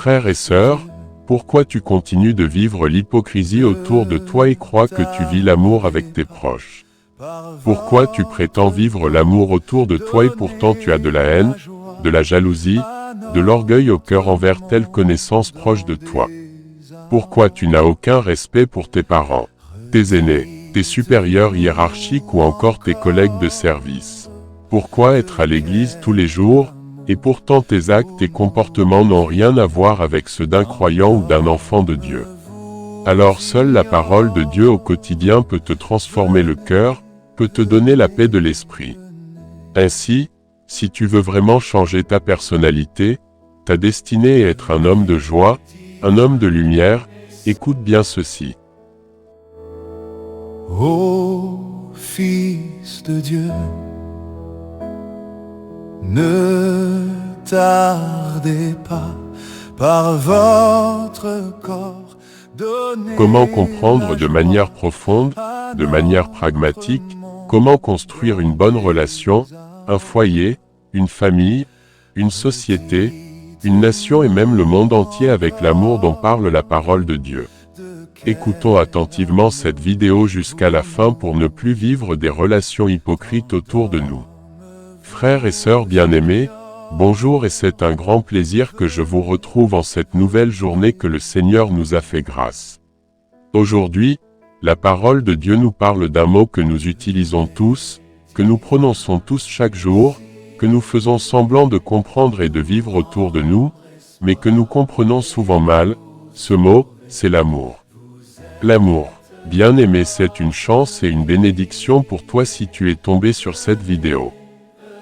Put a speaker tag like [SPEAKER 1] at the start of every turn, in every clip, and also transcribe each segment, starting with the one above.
[SPEAKER 1] Frères et sœurs, pourquoi tu continues de vivre l'hypocrisie autour de toi et crois que tu vis l'amour avec tes proches? Pourquoi tu prétends vivre l'amour autour de toi et pourtant tu as de la haine, de la jalousie, de l'orgueil au cœur envers telle connaissance proche de toi? Pourquoi tu n'as aucun respect pour tes parents, tes aînés, tes supérieurs hiérarchiques ou encore tes collègues de service? Pourquoi être à l'église tous les jours, et pourtant tes actes et comportements n'ont rien à voir avec ceux d'un croyant ou d'un enfant de Dieu? Alors seule la parole de Dieu au quotidien peut te transformer le cœur, peut te donner la paix de l'esprit. Ainsi, si tu veux vraiment changer ta personnalité, ta destinée et être un homme de joie, un homme de lumière, écoute bien ceci.
[SPEAKER 2] Ô Fils de Dieu, ne tardez pas par votre corps.
[SPEAKER 1] Comment comprendre de manière profonde, de manière pragmatique, comment construire une bonne relation, un foyer, une famille, une société, une nation et même le monde entier avec l'amour dont parle la parole de Dieu? Écoutons attentivement cette vidéo jusqu'à la fin pour ne plus vivre des relations hypocrites autour de nous. Frères et sœurs bien-aimés, bonjour et c'est un grand plaisir que je vous retrouve en cette nouvelle journée que le Seigneur nous a fait grâce. Aujourd'hui, la parole de Dieu nous parle d'un mot que nous utilisons tous, que nous prononçons tous chaque jour, que nous faisons semblant de comprendre et de vivre autour de nous, mais que nous comprenons souvent mal. Ce mot, c'est l'amour. L'amour, bien-aimé, c'est une chance et une bénédiction pour toi si tu es tombé sur cette vidéo.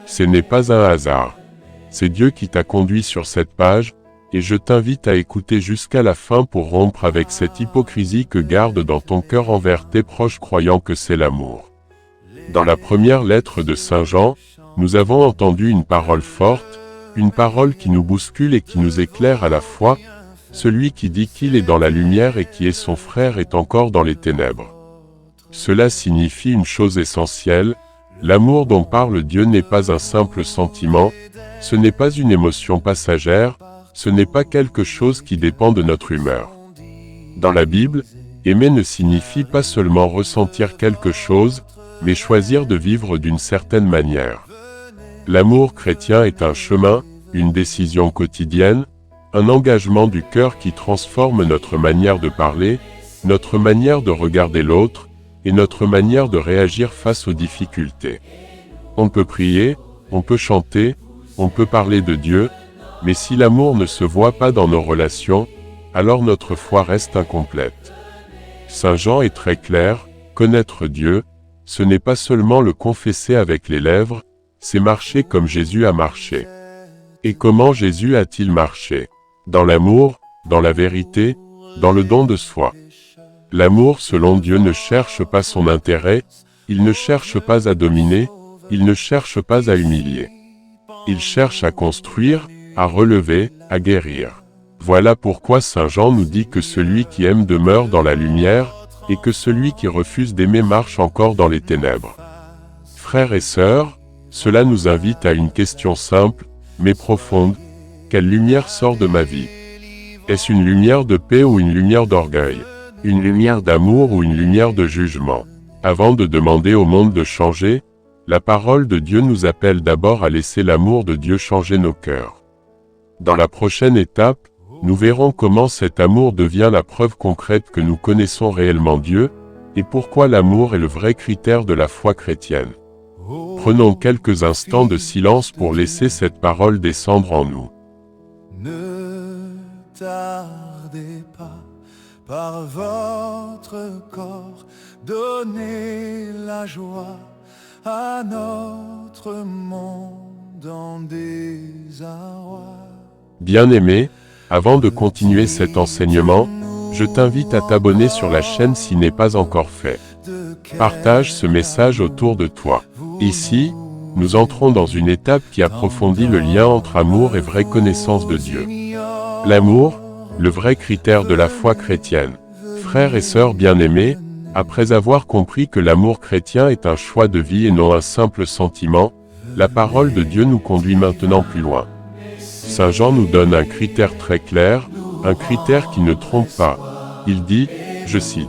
[SPEAKER 1] Ce n'est pas un hasard. C'est Dieu qui t'a conduit sur cette page, et je t'invite à écouter jusqu'à la fin pour rompre avec cette hypocrisie que garde dans ton cœur envers tes proches croyant que c'est l'amour. Dans la première lettre de Saint Jean, nous avons entendu une parole forte, une parole qui nous bouscule et qui nous éclaire à la fois. Celui qui dit qu'il est dans la lumière et qui est son frère est encore dans les ténèbres. Cela signifie une chose essentielle, l'amour dont parle Dieu n'est pas un simple sentiment, ce n'est pas une émotion passagère, ce n'est pas quelque chose qui dépend de notre humeur. Dans la Bible, aimer ne signifie pas seulement ressentir quelque chose, mais choisir de vivre d'une certaine manière. L'amour chrétien est un chemin, une décision quotidienne, un engagement du cœur qui transforme notre manière de parler, notre manière de regarder l'autre, et notre manière de réagir face aux difficultés. On peut prier, on peut chanter, on peut parler de Dieu, mais si l'amour ne se voit pas dans nos relations, alors notre foi reste incomplète. Saint Jean est très clair, connaître Dieu, ce n'est pas seulement le confesser avec les lèvres, c'est marcher comme Jésus a marché. Et comment Jésus a-t-il marché? Dans l'amour, dans la vérité, dans le don de soi. L'amour selon Dieu ne cherche pas son intérêt, il ne cherche pas à dominer, il ne cherche pas à humilier. Il cherche à construire, à relever, à guérir. Voilà pourquoi Saint Jean nous dit que celui qui aime demeure dans la lumière, et que celui qui refuse d'aimer marche encore dans les ténèbres. Frères et sœurs, cela nous invite à une question simple, mais profonde. Quelle lumière sort de ma vie? Est-ce une lumière de paix ou une lumière d'orgueil? Une lumière d'amour ou une lumière de jugement? Avant de demander au monde de changer, la parole de Dieu nous appelle d'abord à laisser l'amour de Dieu changer nos cœurs. Dans la prochaine étape, nous verrons comment cet amour devient la preuve concrète que nous connaissons réellement Dieu, et pourquoi l'amour est le vrai critère de la foi chrétienne. Prenons quelques instants de silence pour laisser cette parole descendre en nous.
[SPEAKER 2] Ne tardez pas par votre corps, donnez la joie à notre monde en désarroi.
[SPEAKER 1] Bien-aimé, avant de continuer cet enseignement, je t'invite à t'abonner sur la chaîne si n'est pas encore fait. Partage ce message autour de toi. Ici, nous entrons dans une étape qui approfondit le lien entre amour et vraie connaissance de Dieu. L'amour, le vrai critère de la foi chrétienne. Frères et sœurs bien-aimés, après avoir compris que l'amour chrétien est un choix de vie et non un simple sentiment, la parole de Dieu nous conduit maintenant plus loin. Saint Jean nous donne un critère très clair, un critère qui ne trompe pas. Il dit, je cite,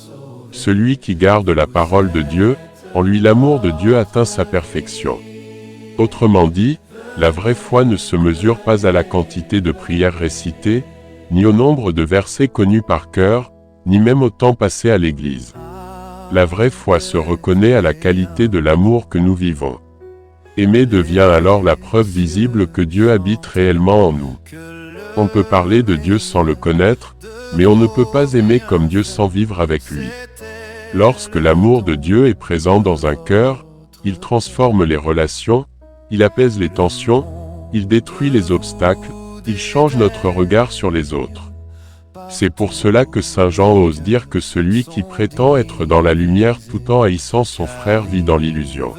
[SPEAKER 1] « Celui qui garde la parole de Dieu, en lui l'amour de Dieu atteint sa perfection. » Autrement dit, la vraie foi ne se mesure pas à la quantité de prières récitées, ni au nombre de versets connus par cœur, ni même au temps passé à l'église. La vraie foi se reconnaît à la qualité de l'amour que nous vivons. Aimer devient alors la preuve visible que Dieu habite réellement en nous. On peut parler de Dieu sans le connaître, mais on ne peut pas aimer comme Dieu sans vivre avec lui. Lorsque l'amour de Dieu est présent dans un cœur, il transforme les relations, il apaise les tensions, il détruit les obstacles, il change notre regard sur les autres. C'est pour cela que Saint Jean ose dire que celui qui prétend être dans la lumière tout en haïssant son frère vit dans l'illusion.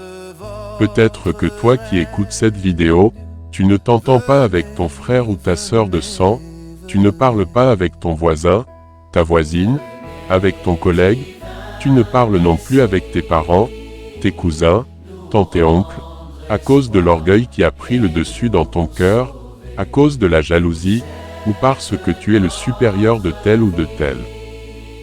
[SPEAKER 1] Peut-être que toi qui écoutes cette vidéo, tu ne t'entends pas avec ton frère ou ta sœur de sang, tu ne parles pas avec ton voisin, ta voisine, avec ton collègue, tu ne parles non plus avec tes parents, tes cousins, tantes et oncles, à cause de l'orgueil qui a pris le dessus dans ton cœur, à cause de la jalousie, ou parce que tu es le supérieur de tel ou de tel.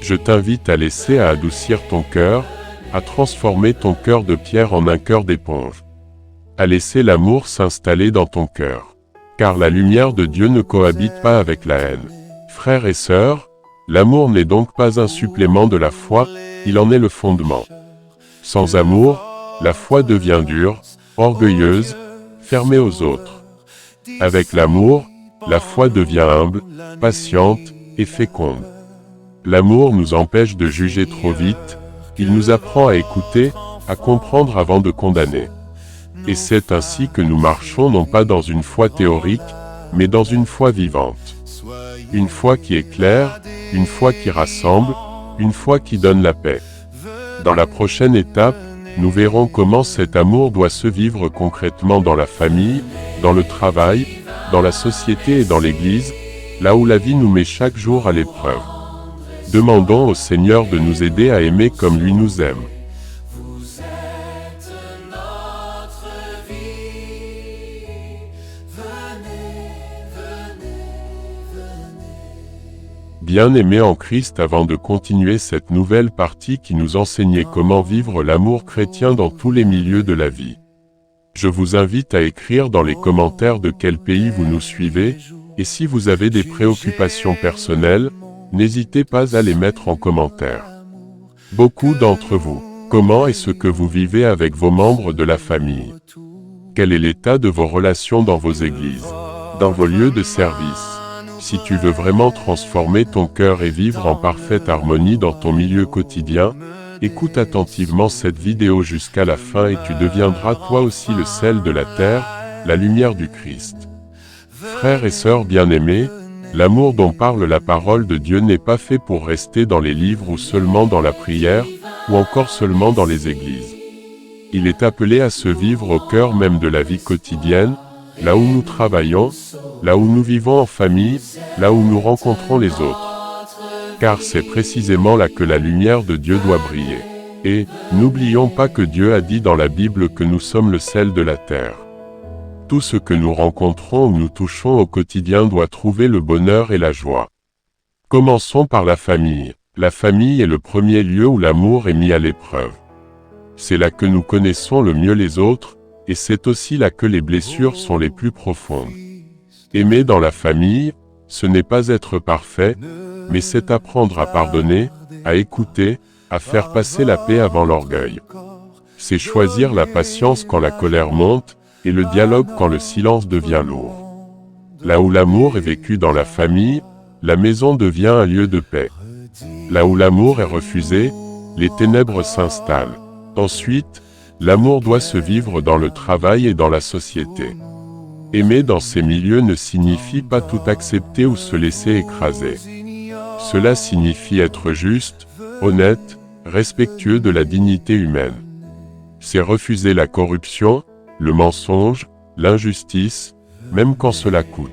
[SPEAKER 1] Je t'invite à laisser adoucir ton cœur, à transformer ton cœur de pierre en un cœur d'éponge. À laisser l'amour s'installer dans ton cœur. Car la lumière de Dieu ne cohabite pas avec la haine. Frères et sœurs, l'amour n'est donc pas un supplément de la foi, il en est le fondement. Sans amour, la foi devient dure, orgueilleuse, fermée aux autres. Avec l'amour, la foi devient humble, patiente et féconde. L'amour nous empêche de juger trop vite, il nous apprend à écouter, à comprendre avant de condamner. Et c'est ainsi que nous marchons non pas dans une foi théorique, mais dans une foi vivante. Une foi qui est claire, une foi qui rassemble, une foi qui donne la paix. Dans la prochaine étape, nous verrons comment cet amour doit se vivre concrètement dans la famille, dans le travail, dans la société et dans l'Église, là où la vie nous met chaque jour à l'épreuve. Demandons au Seigneur de nous aider à aimer comme lui nous aime. Bien-aimés en Christ, avant de continuer cette nouvelle partie qui nous enseignait comment vivre l'amour chrétien dans tous les milieux de la vie. Je vous invite à écrire dans les commentaires de quel pays vous nous suivez, et si vous avez des préoccupations personnelles, n'hésitez pas à les mettre en commentaire. Beaucoup d'entre vous, comment est-ce que vous vivez avec vos membres de la famille? Quel est l'état de vos relations dans vos églises, dans vos lieux de service? Si tu veux vraiment transformer ton cœur et vivre en parfaite harmonie dans ton milieu quotidien, écoute attentivement cette vidéo jusqu'à la fin et tu deviendras toi aussi le sel de la terre, la lumière du Christ. Frères et sœurs bien-aimés, l'amour dont parle la parole de Dieu n'est pas fait pour rester dans les livres ou seulement dans la prière, ou encore seulement dans les églises. Il est appelé à se vivre au cœur même de la vie quotidienne, là où nous travaillons, là où nous vivons en famille, là où nous rencontrons les autres. Car c'est précisément là que la lumière de Dieu doit briller. Et, n'oublions pas que Dieu a dit dans la Bible que nous sommes le sel de la terre. Tout ce que nous rencontrons ou nous touchons au quotidien doit trouver le bonheur et la joie. Commençons par la famille. La famille est le premier lieu où l'amour est mis à l'épreuve. C'est là que nous connaissons le mieux les autres, et c'est aussi là que les blessures sont les plus profondes. Aimer dans la famille, ce n'est pas être parfait, mais c'est apprendre à pardonner, à écouter, à faire passer la paix avant l'orgueil. C'est choisir la patience quand la colère monte, et le dialogue quand le silence devient lourd. Là où l'amour est vécu dans la famille, la maison devient un lieu de paix. Là où l'amour est refusé, les ténèbres s'installent. Ensuite, l'amour doit se vivre dans le travail et dans la société. Aimer dans ces milieux ne signifie pas tout accepter ou se laisser écraser. Cela signifie être juste, honnête, respectueux de la dignité humaine. C'est refuser la corruption, le mensonge, l'injustice, même quand cela coûte.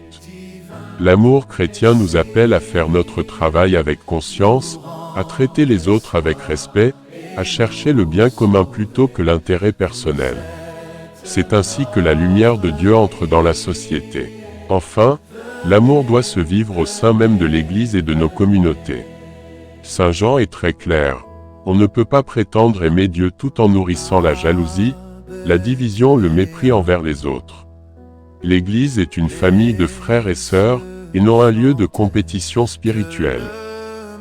[SPEAKER 1] L'amour chrétien nous appelle à faire notre travail avec conscience, à traiter les autres avec respect, à chercher le bien commun plutôt que l'intérêt personnel. C'est ainsi que la lumière de Dieu entre dans la société. Enfin, l'amour doit se vivre au sein même de l'Église et de nos communautés. Saint Jean est très clair. On ne peut pas prétendre aimer Dieu tout en nourrissant la jalousie, la division, le mépris envers les autres. L'Église est une famille de frères et sœurs, et non un lieu de compétition spirituelle.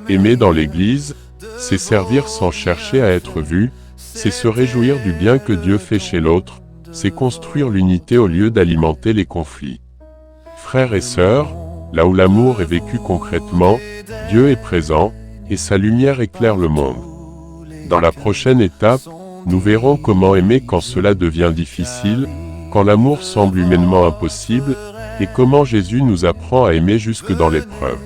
[SPEAKER 1] Aimer dans l'Église, c'est servir sans chercher à être vu, c'est se réjouir du bien que Dieu fait chez l'autre, c'est construire l'unité au lieu d'alimenter les conflits. Frères et sœurs, là où l'amour est vécu concrètement, Dieu est présent, et sa lumière éclaire le monde. Dans la prochaine étape, nous verrons comment aimer quand cela devient difficile, quand l'amour semble humainement impossible, et comment Jésus nous apprend à aimer jusque dans l'épreuve.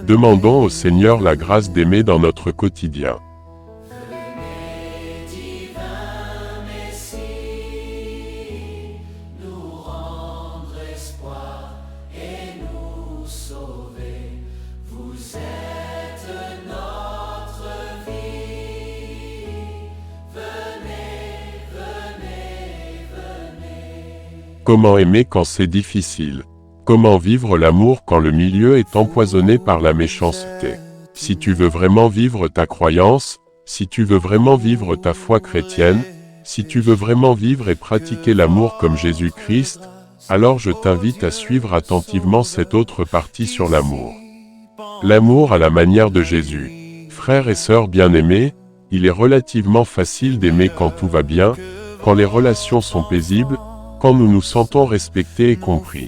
[SPEAKER 1] Demandons au Seigneur la grâce d'aimer dans notre quotidien. Comment aimer quand c'est difficile? Comment vivre l'amour quand le milieu est empoisonné par la méchanceté? Si tu veux vraiment vivre ta croyance, si tu veux vraiment vivre ta foi chrétienne, si tu veux vraiment vivre et pratiquer l'amour comme Jésus-Christ, alors je t'invite à suivre attentivement cette autre partie sur l'amour. L'amour à la manière de Jésus. Frères et sœurs bien-aimés, il est relativement facile d'aimer quand tout va bien, quand les relations sont paisibles, quand nous nous sentons respectés et compris.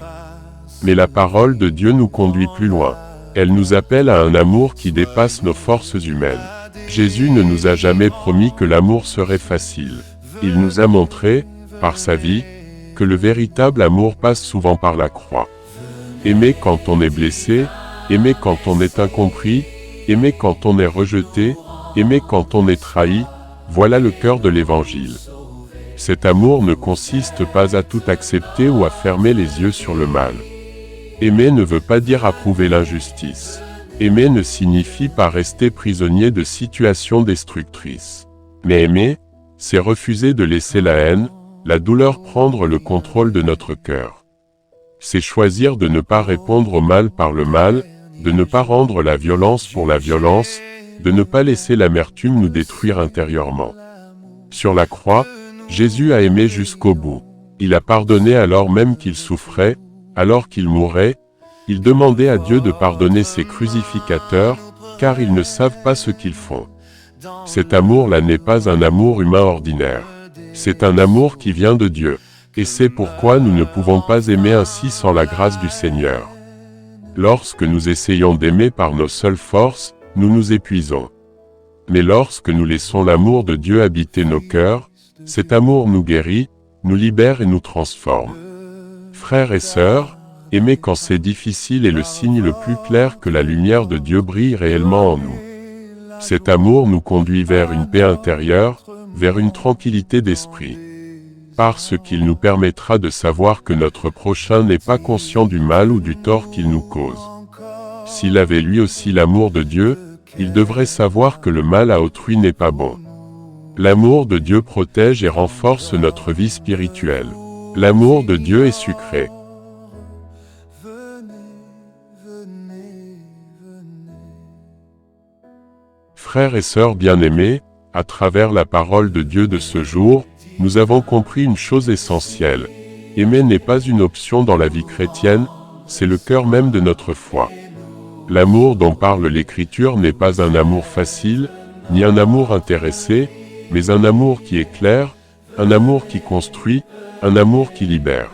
[SPEAKER 1] Mais la parole de Dieu nous conduit plus loin. Elle nous appelle à un amour qui dépasse nos forces humaines. Jésus ne nous a jamais promis que l'amour serait facile. Il nous a montré, par sa vie, que le véritable amour passe souvent par la croix. Aimer quand on est blessé, aimer quand on est incompris, aimer quand on est rejeté, aimer quand on est trahi, voilà le cœur de l'Évangile. Cet amour ne consiste pas à tout accepter ou à fermer les yeux sur le mal. Aimer ne veut pas dire approuver l'injustice. Aimer ne signifie pas rester prisonnier de situations destructrices. Mais aimer, c'est refuser de laisser la haine, la douleur prendre le contrôle de notre cœur. C'est choisir de ne pas répondre au mal par le mal, de ne pas rendre la violence pour la violence, de ne pas laisser l'amertume nous détruire intérieurement. Sur la croix, Jésus a aimé jusqu'au bout. Il a pardonné alors même qu'il souffrait, alors qu'il mourait. Il demandait à Dieu de pardonner ses crucificateurs, car ils ne savent pas ce qu'ils font. Cet amour-là n'est pas un amour humain ordinaire. C'est un amour qui vient de Dieu. Et c'est pourquoi nous ne pouvons pas aimer ainsi sans la grâce du Seigneur. Lorsque nous essayons d'aimer par nos seules forces, nous nous épuisons. Mais lorsque nous laissons l'amour de Dieu habiter nos cœurs, cet amour nous guérit, nous libère et nous transforme. Frères et sœurs, aimer quand c'est difficile est le signe le plus clair que la lumière de Dieu brille réellement en nous. Cet amour nous conduit vers une paix intérieure, vers une tranquillité d'esprit. Parce qu'il nous permettra de savoir que notre prochain n'est pas conscient du mal ou du tort qu'il nous cause. S'il avait lui aussi l'amour de Dieu, il devrait savoir que le mal à autrui n'est pas bon. L'amour de Dieu protège et renforce notre vie spirituelle. L'amour de Dieu est sucré. Frères et sœurs bien-aimés, à travers la parole de Dieu de ce jour, nous avons compris une chose essentielle. Aimer n'est pas une option dans la vie chrétienne, c'est le cœur même de notre foi. L'amour dont parle l'Écriture n'est pas un amour facile, ni un amour intéressé, mais un amour qui éclaire, un amour qui construit, un amour qui libère.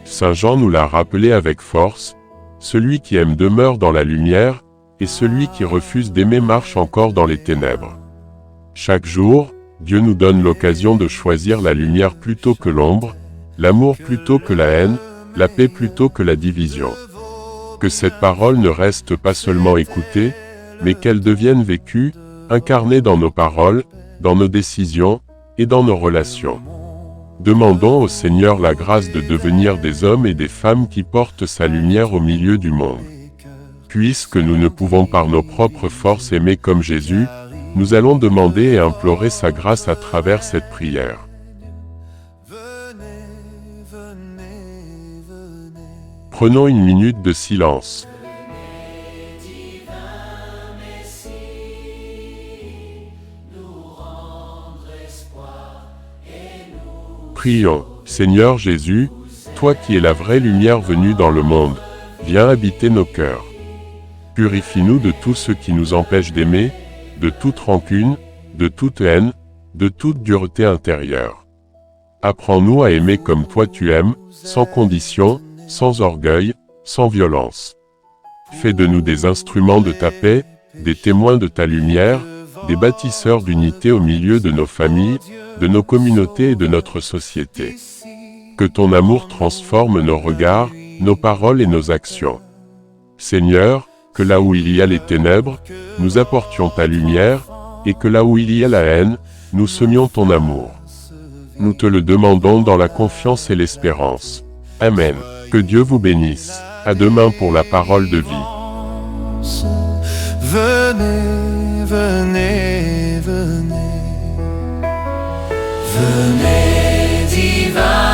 [SPEAKER 1] Saint Jean nous l'a rappelé avec force, celui qui aime demeure dans la lumière, et celui qui refuse d'aimer marche encore dans les ténèbres. Chaque jour, Dieu nous donne l'occasion de choisir la lumière plutôt que l'ombre, l'amour plutôt que la haine, la paix plutôt que la division. Que cette parole ne reste pas seulement écoutée, mais qu'elle devienne vécue, incarnée dans nos paroles, dans nos décisions et dans nos relations. Demandons au Seigneur la grâce de devenir des hommes et des femmes qui portent sa lumière au milieu du monde. Puisque nous ne pouvons par nos propres forces aimer comme Jésus, nous allons demander et implorer sa grâce à travers cette prière. Prenons une minute de silence. Prions. Seigneur Jésus, toi qui es la vraie lumière venue dans le monde, viens habiter nos cœurs. Purifie-nous de tout ce qui nous empêche d'aimer, de toute rancune, de toute haine, de toute dureté intérieure. Apprends-nous à aimer comme toi tu aimes, sans condition, sans orgueil, sans violence. Fais de nous des instruments de ta paix, des témoins de ta lumière, des bâtisseurs d'unité au milieu de nos familles, de nos communautés et de notre société. Que ton amour transforme nos regards, nos paroles et nos actions. Seigneur, que là où il y a les ténèbres, nous apportions ta lumière, et que là où il y a la haine, nous semions ton amour. Nous te le demandons dans la confiance et l'espérance. Amen. Que Dieu vous bénisse. À demain pour la parole de vie.
[SPEAKER 2] Venez, venez, venez. Venez, divin.